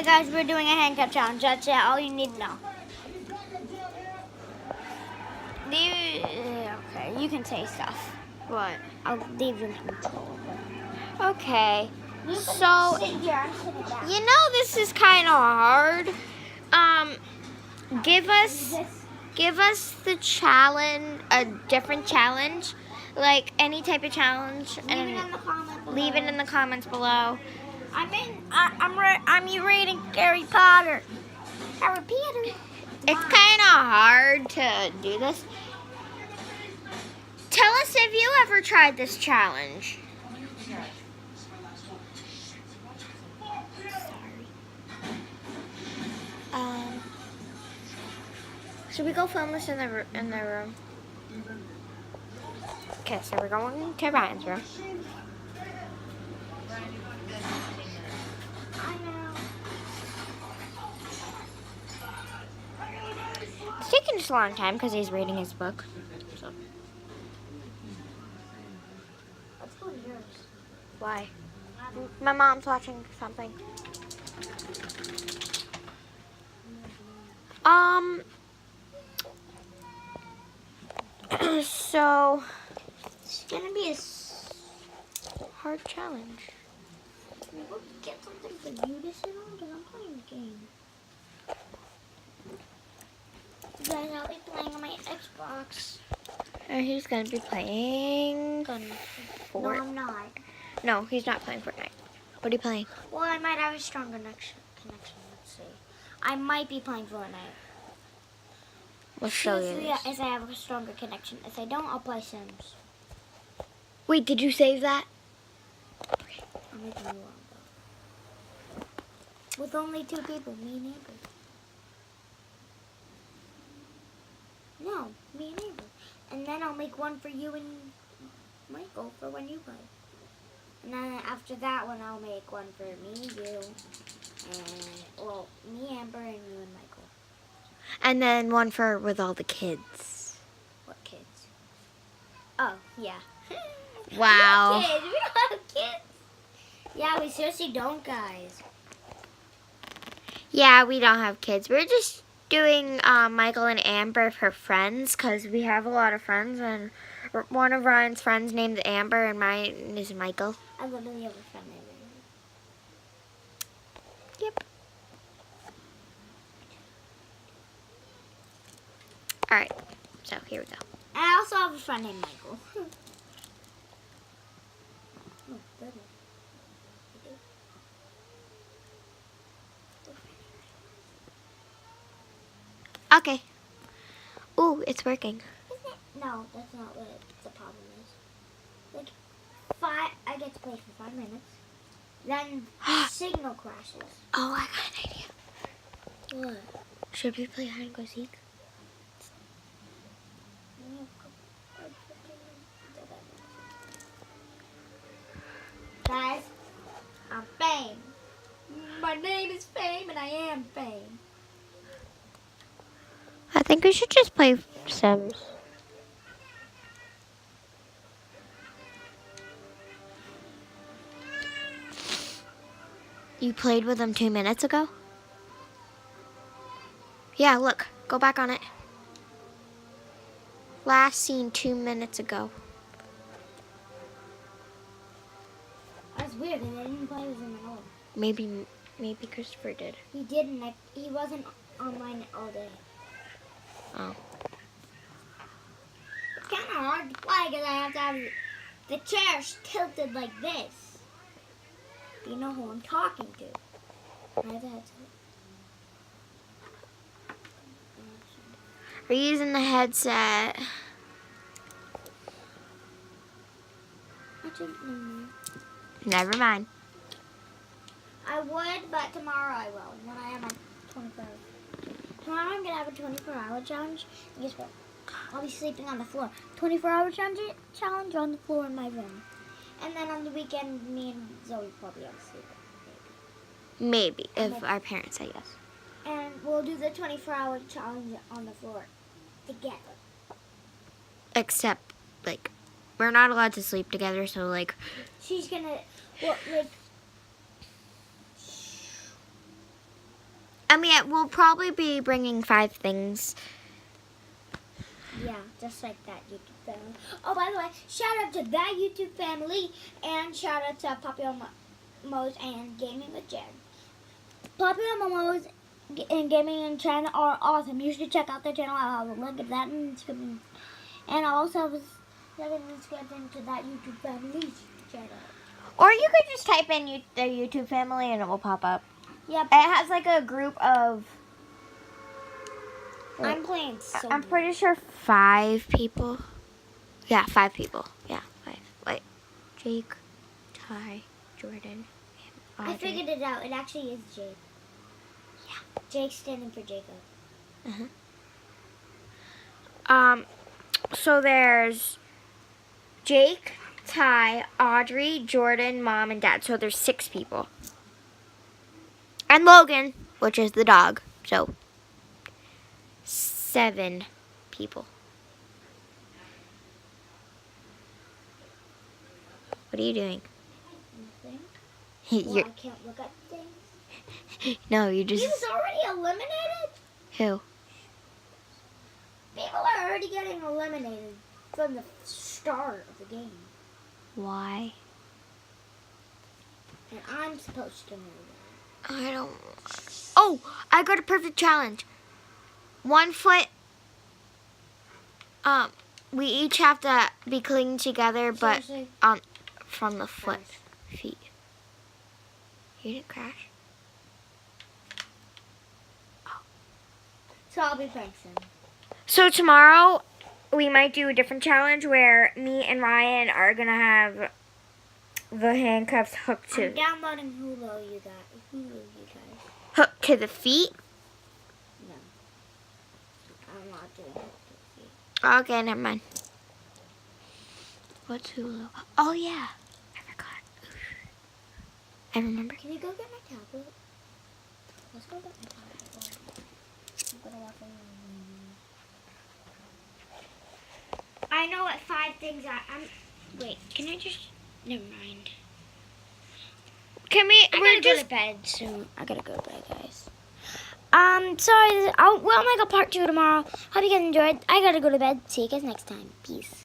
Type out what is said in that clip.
Hey guys, we're doing a handcuff challenge. That's it. All you need to know. Okay, you can say stuff. What? I'll leave you in control. Okay. So, You know this is kind of hard. Give us the challenge, a different challenge, like any type of challenge, leave it in the comments below. I'm reading Harry Potter. Harry Potter. It's kind of hard to do this. Tell us if you ever tried this challenge. Should we go film this in the room? Okay, so we're going to Ryan's room. It's taking just a long time because he's reading his book. So. Let's go to yours. Why? My mom's watching something. So It's gonna be a hard challenge. We'll get something for you to sit on because I'm playing the game. Guys, I'll be playing on my Xbox. And he's gonna be playing No, I'm not. No, he's not playing Fortnite. What are you playing? Well, I might have a stronger connection. Let's see. I might be playing Fortnite. We'll show you. If I have a stronger connection. If I don't, I'll play Sims. Wait, did you save that? Okay. I'll make a new one, though. With only 2 people, me and Amber. No, me and Amber. And then I'll make one for you and Michael for when you play. And then after that one, I'll make one for me, you, and, well, me, Amber, and you and Michael. And then one for with all the kids. What kids? Oh, yeah. Wow. What kids? We don't have kids. Yeah, we seriously don't, guys. Yeah, we don't have kids. We're just doing Michael and Amber for friends because we have a lot of friends, and one of Ryan's friends named Amber and mine is Michael. I literally have a friend named Amber. Yep. Alright, so here we go. And I also have a friend named Michael. Oh, goodness. Okay. Ooh, it's working. No, that's not what the problem is. Like, I get to play for 5 minutes. Then signal crashes. Oh, I got an idea. What? Should we play hide and go seek? Guys, I'm Fame. My name is Fame and I am Fame. I think we should just play Sims. You played with them 2 minutes ago? Yeah, look. Go back on it. Last seen 2 minutes ago. That's weird, and I didn't play with him at all. Maybe Christopher did. He didn't. He wasn't online all day. Oh. It's kind of hard to play because I have to have the chairs tilted like this. You know who I'm talking to. I have to have Are you using the headset? Actually, Never mind. I would, but tomorrow I will. When I have my 24 hours. Tomorrow I'm going to have a 24-hour challenge. And guess what? I'll be sleeping on the floor. 24-hour challenge on the floor in my room. And then on the weekend, me and Zoe probably have to sleep. Maybe, if our parents say yes. And we'll do the 24-hour challenge on the floor together. Except, like, we're not allowed to sleep together, so, like... She's gonna, well, like... I mean, we'll probably be bringing 5 things. Yeah, just like that YouTube family. Oh, by the way, shout out to that YouTube family, and shout out to Popular Mo's and Gaming with Jen. Popular Mo's and Gaming and Jen are awesome. You should check out their channel. I'll have a link of that in the description. And I'll also have a link in the description to that YouTube family's channel. Or you could just type in their YouTube family and it will pop up. Yep. It has like a group of... I'm playing so I'm pretty sure 5 people. Yeah, 5 people. Yeah, 5. Wait. Jake, Ty, Jordan, and Audrey. I figured it out. It actually is Jake. Yeah. Jake's standing for Jacob. So there's Jake, Ty, Audrey, Jordan, Mom, and Dad. So there's 6 people. And Logan, which is the dog. So 7 people. What are you doing? Nothing. Well, You're, I can't look at things. no, you He just... was already eliminated? Who? People are already getting eliminated from the start of the game. Why? And I'm supposed to know that. I don't... Oh, I got a perfect challenge. 1 foot... we each have to be clinging together, but Seriously? from the foot, Crash. feet. You didn't crash? So I'll be playing soon. So tomorrow, we might do a different challenge where me and Ryan are gonna have the handcuffs hooked I'm to downloading Hulu, you guys. hooked to the feet. No. I'm not doing it. Okay, never mind. What's Hulu? Oh yeah, I forgot. I remember. Can you go get my tablet? Let's go get my tablet. I'm gonna watch a movie. I know what 5 things wait, can I just... Never mind. Can we? I gotta go to bed soon. I gotta go to bed, guys. Sorry. We'll make a part 2 tomorrow. Hope you guys enjoyed. I gotta go to bed. See you guys next time. Peace.